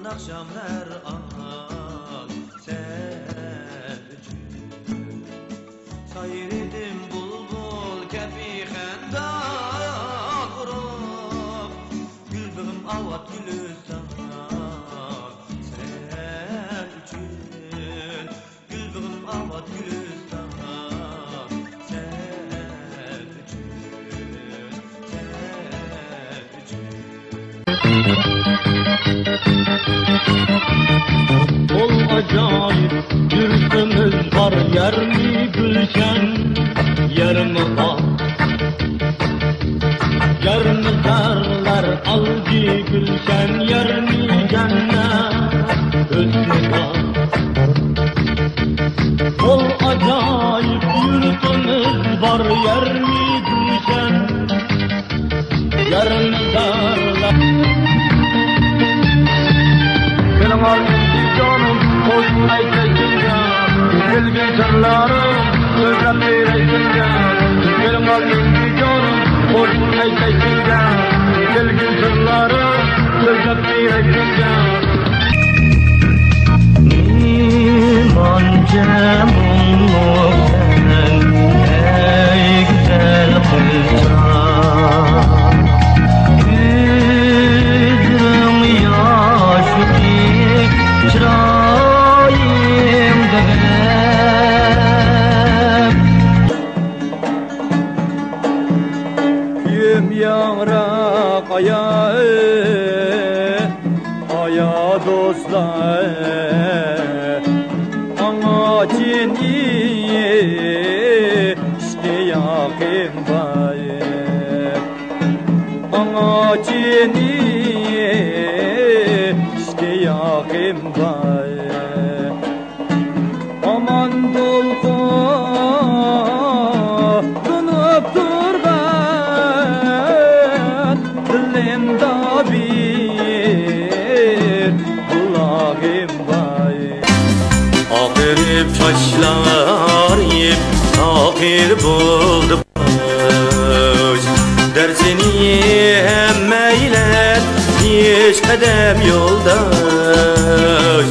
akşamlar al sen üçün sayırdım bulbul kefi xendan vurup gülbüğüm avat gülüstan sen üçün gülbüğüm avat gülüstan sen üçün Ol acayip yurtumuz var, yer mi gülşen, yer mi bak? Yer mi zarlar, algı gülşen, yer mi cennet, hüsnü bak? Ol acayip yurtumuz var, yer mi gülşen, yer mi zarlar? Benim arzum canım, hoşuna eylesin ya. Gelgen çarlarım, sözden vereysin ya. Benim arzum canım, hoşuna eylesin ya. Gelgen çarlarım, sözden vereysin ya. İmanca mulluk sen, ey güzel kılcan. Yüzüm yaşı çırayım dönem Yüm yağrak aya dostlar Ağacın iştiyakım var Ağacın iştiyakım var Aman dolkunup dur ben Dilimde bir kulağım var Akırıp taşlar yip akır buldu baş Dersini hem eyler hiç kadem yoldaş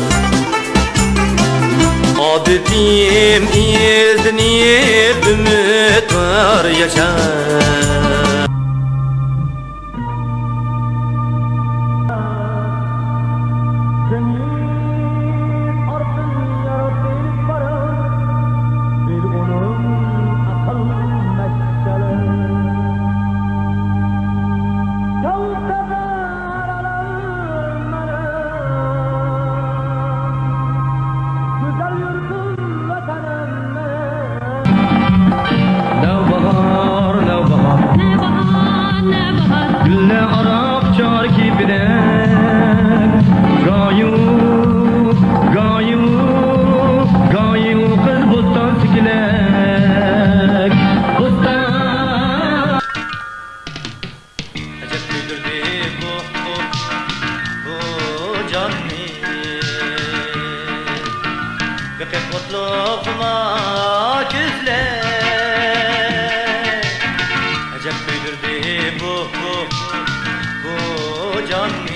Adetim izlenip ümit var yaşar Gülle Arap çar kibirek Gayu kız bustan sikilek Bustan Acep güldürdü bu canımı Bekep mutluluğuma küsler Acep güldürdü bu canımı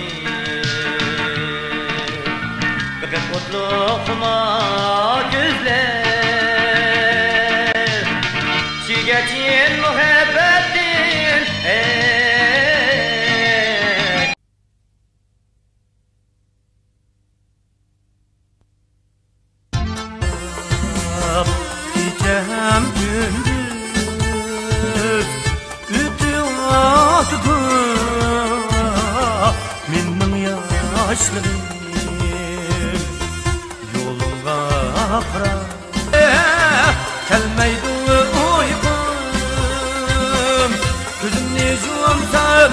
Bekep mutluluğuma küsler Çiğgetin muhabbetin Gecem gündüz ütü atıdı Minnin yaşlarım yoluna bırak Kelmeydi uykum Gözümni yumsam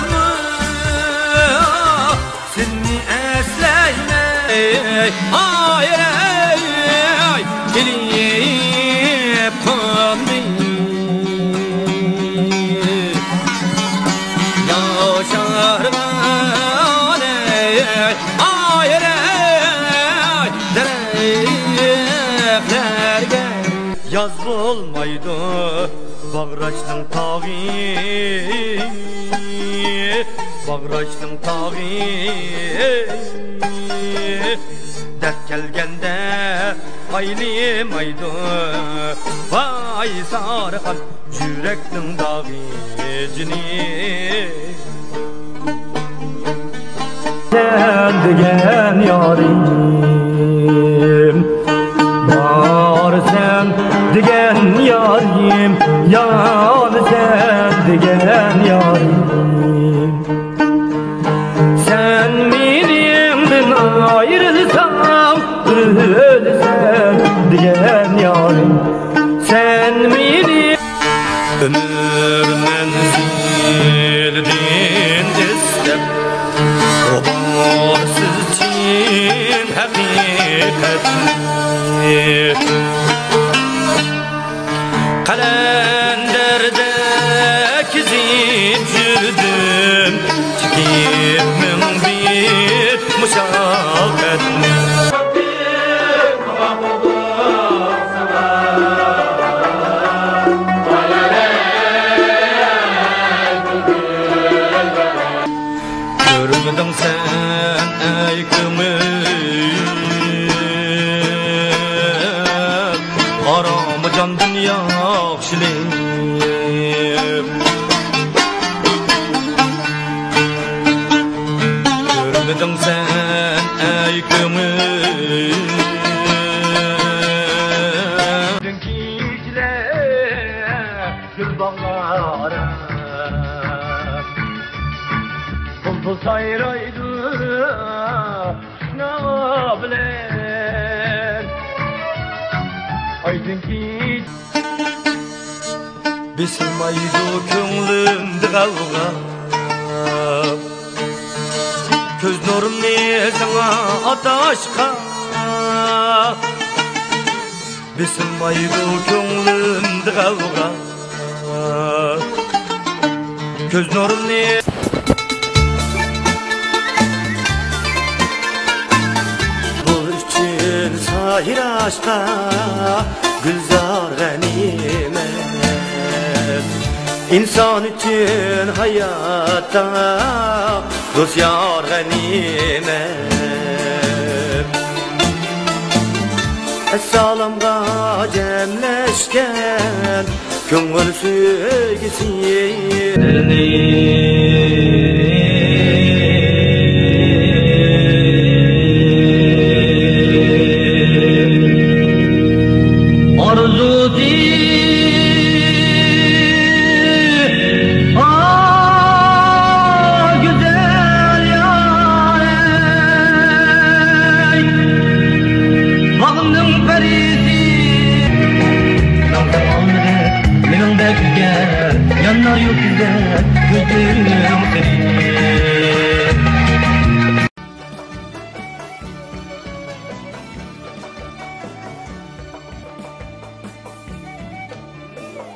Seni esleyme Hayır gelip konmayı Yaşar bana Hayır dereklerge Yaz olmaydı Bağraç'ın tağı Bağraştım tağı dert kelgende aylimaydı vay sarıkan yürektin dağı cini Sen degen yarim var sen degen yarim yar sen degen yarim sen menimden ayrılsam ölsem degen yarim sen menim ömür menzildin istep obarsız için hakikat kalenderdeki zincirdim çekip min bir muşakkat görmedin sen ey kımır aramı candın yaxşılıyım görmedin sen ey kımır Dünkü geceler gül bağlara Bulbul sayraydı ne bilen Aydınki Bismaydı könglimde kavga Köz nurum ne sana ataşka Bismaydı könglimde kavga Köz nurum ne Zahir aşka gülzar ganimet İnsan için hayatta dost yar ganimet Es-salamga cemleşken köngül söygisi Yanlar yok güzel gözlerim seni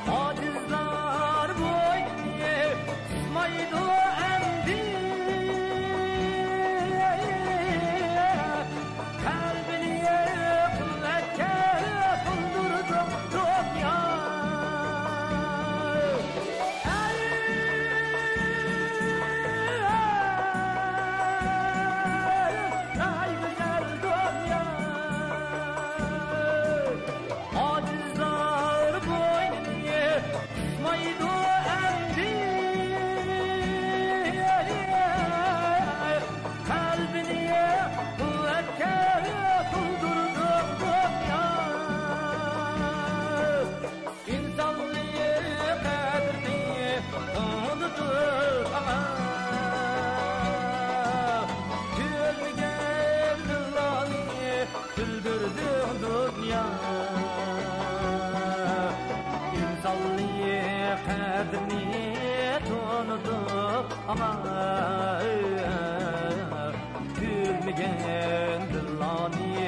Acizlar boyne maydo endi kalbini kuvvetke doldurdum dünya ay güzel dünya acizlar boyne maydo endi kalbini kuvvetke doldurdum dünya insanlığı kadrini unutur ama gülmeyen dillani güldürdü dünya insanlığı kadrini unutur ama gülmeyen dillani